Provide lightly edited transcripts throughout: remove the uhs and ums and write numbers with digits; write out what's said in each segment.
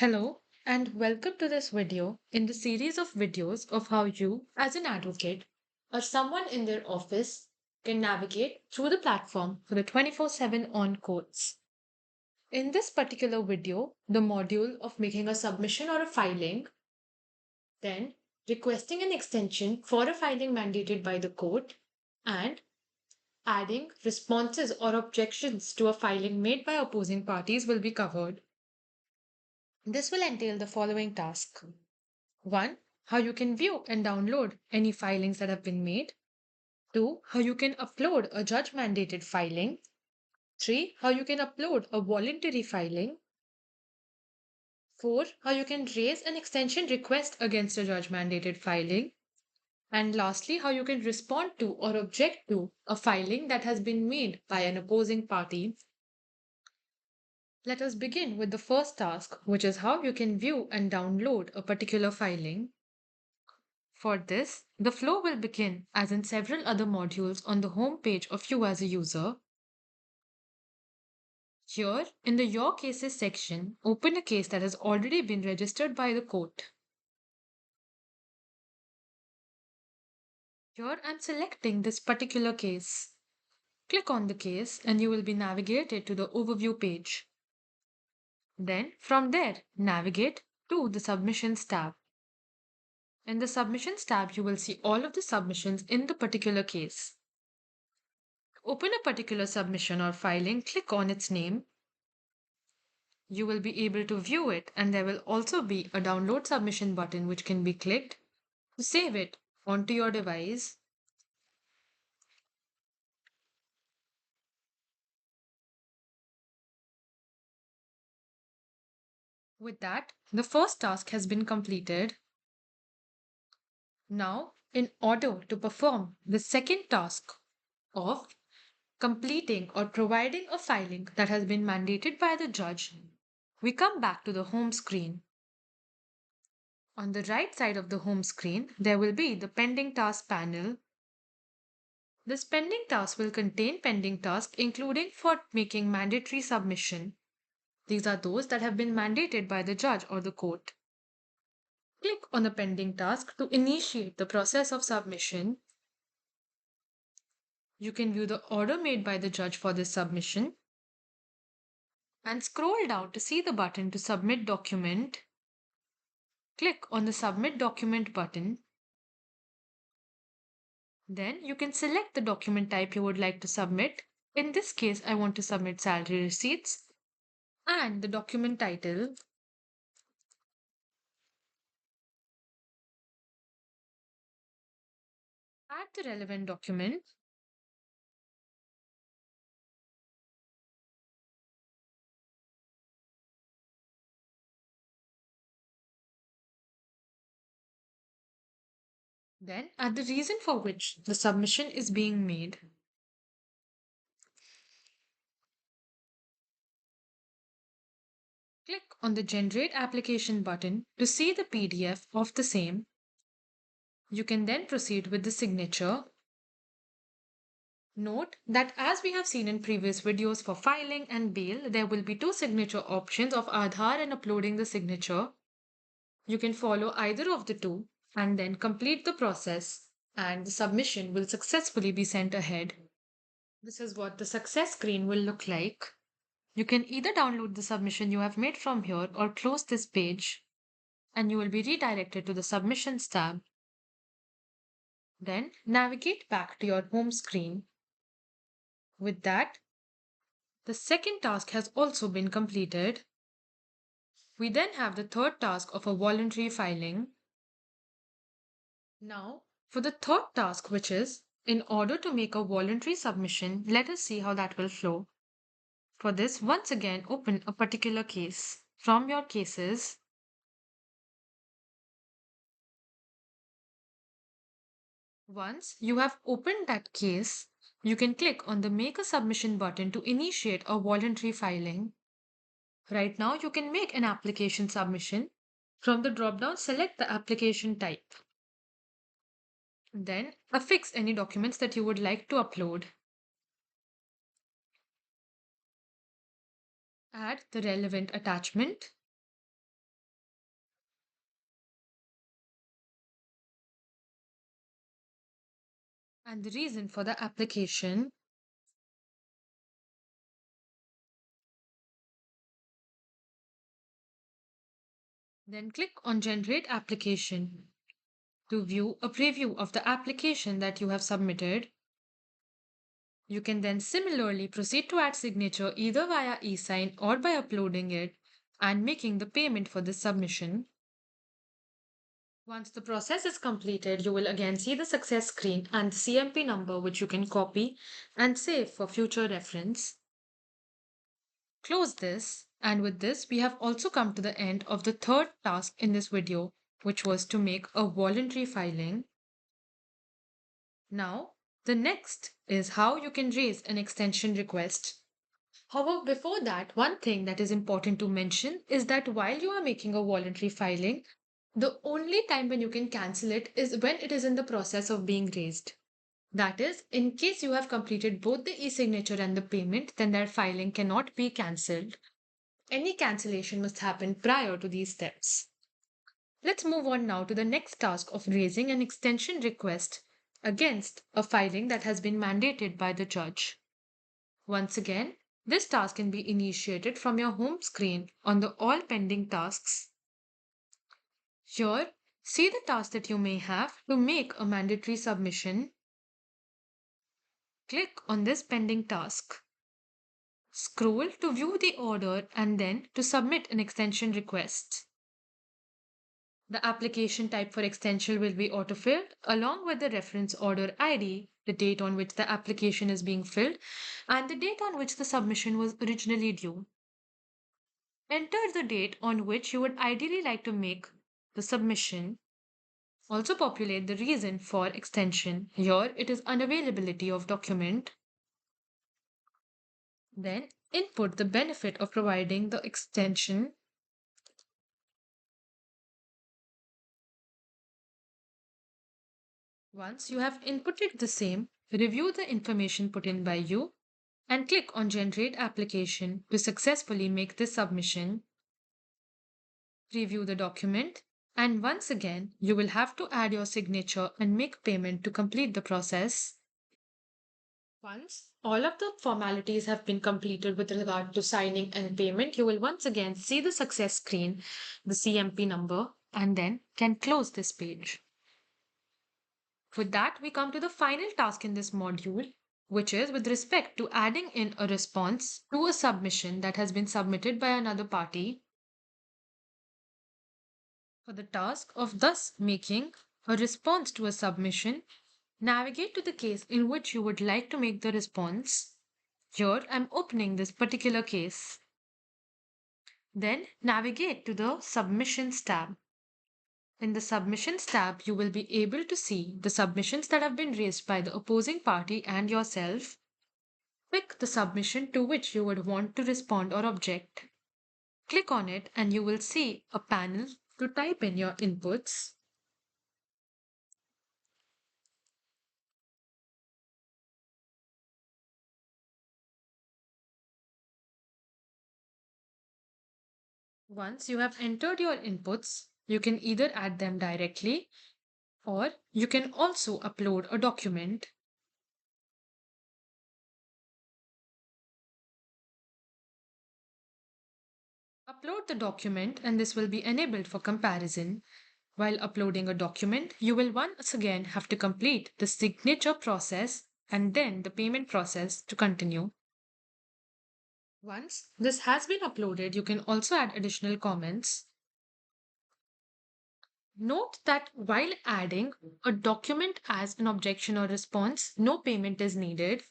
Hello, and welcome to this video in the series of videos of how you, as an advocate or someone in their office, can navigate through the platform for the 24/7 on courts. In this particular video, the module of making a submission or a filing, then requesting an extension for a filing mandated by the court, and adding responses or objections to a filing made by opposing parties will be covered. This will entail the following tasks. 1. How you can view and download any filings that have been made. 2. How you can upload a judge mandated filing. 3. How you can upload a voluntary filing. 4. How you can raise an extension request against a judge mandated filing. And lastly, how you can respond to or object to a filing that has been made by an opposing party. Let us begin with the first task, which is how you can view and download a particular filing. For this, the flow will begin as in several other modules on the home page of you as a user. Here, in the Your Cases section, open a case that has already been registered by the court. Here, I'm selecting this particular case. Click on the case and you will be navigated to the Overview page. Then, from there, navigate to the Submissions tab. In the Submissions tab, you will see all of the submissions in the particular case. Open a particular submission or filing, click on its name. You will be able to view it, and there will also be a download submission button which can be clicked to save it onto your device. With that, the first task has been completed. Now, in order to perform the second task of completing or providing a filing that has been mandated by the judge, we come back to the home screen. On the right side of the home screen, there will be the pending task panel. This pending task will contain pending tasks, including for making mandatory submission. These are those that have been mandated by the judge or the court. Click on the pending task to initiate the process of submission. You can view the order made by the judge for this submission and scroll down to see the button to submit document. Click on the Submit Document button. Then you can select the document type you would like to submit. In this case, I want to submit salary receipts and the document title. Add the relevant document. Then add the reason for which the submission is being made. Click on the Generate Application button to see the PDF of the same. You can then proceed with the signature. Note that as we have seen in previous videos for filing and bail, there will be two signature options of Aadhaar and uploading the signature. You can follow either of the two and then complete the process, and the submission will successfully be sent ahead. This is what the success screen will look like. You can either download the submission you have made from here or close this page, and you will be redirected to the Submissions tab. Then navigate back to your home screen. With that, the second task has also been completed. We then have the third task of a voluntary filing. Now, for the third task, which is in order to make a voluntary submission, let us see how that will flow. For this, once again, open a particular case. From your cases, once you have opened that case, you can click on the Make a Submission button to initiate a voluntary filing. Right now, you can make an application submission. From the drop-down, select the application type. Then, affix any documents that you would like to upload. Add the relevant attachment. and the reason for the application. Then click on Generate Application to view a preview of the application that you have submitted. You can then similarly proceed to add signature either via eSign or by uploading it and making the payment for this submission. Once the process is completed, you will again see the success screen and the CMP number, which you can copy and save for future reference. Close this, and with this we have also come to the end of the third task in this video, which was to make a voluntary filing. Now, the next is how you can raise an extension request. However, before that, one thing that is important to mention is that while you are making a voluntary filing, the only time when you can cancel it is when it is in the process of being raised. That is, in case you have completed both the e-signature and the payment, then that filing cannot be cancelled. Any cancellation must happen prior to these steps. Let's move on now to the next task of raising an extension request against a filing that has been mandated by the judge. Once again, this task can be initiated from your home screen on the All Pending Tasks. Here, see the task that you may have to make a mandatory submission. Click on this pending task. Scroll to view the order and then to submit an extension request. The application type for extension will be autofilled along with the reference order ID, the date on which the application is being filled, and the date on which the submission was originally due. Enter the date on which you would ideally like to make the submission. Also populate the reason for extension. Here it is unavailability of document. Then input the benefit of providing the extension. Once you have inputted the same, review the information put in by you and click on Generate Application to successfully make this submission. Preview the document, and once again, you will have to add your signature and make payment to complete the process. Once all of the formalities have been completed with regard to signing and payment, you will once again see the success screen, the CMP number, and then can close this page. With that, we come to the final task in this module, which is with respect to adding in a response to a submission that has been submitted by another party. For the task of thus making a response to a submission, navigate to the case in which you would like to make the response. Here I'm opening this particular case. Then navigate to the Submissions tab. In the Submissions tab, you will be able to see the submissions that have been raised by the opposing party and yourself. Pick the submission to which you would want to respond or object. Click on it and you will see a panel to type in your inputs. Once you have entered your inputs, you can either add them directly or you can also upload a document. Upload the document and this will be enabled for comparison. While uploading a document, you will once again have to complete the signature process and then the payment process to continue. Once this has been uploaded, you can also add additional comments. Note that while adding a document as an objection or response, no payment is needed.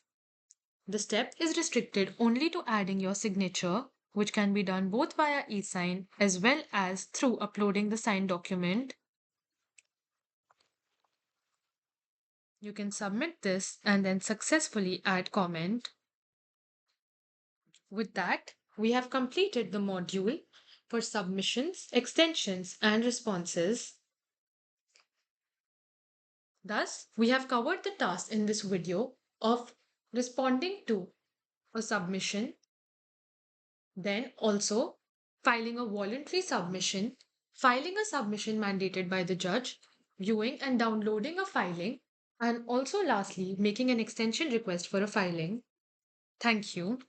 The step is restricted only to adding your signature, which can be done both via eSign as well as through uploading the signed document. You can submit this and then successfully add comment. With that, we have completed the module for submissions, extensions, and responses. Thus, we have covered the task in this video of responding to a submission, then also filing a voluntary submission, filing a submission mandated by the judge, viewing and downloading a filing, And also, lastly, making an extension request for a filing. Thank you.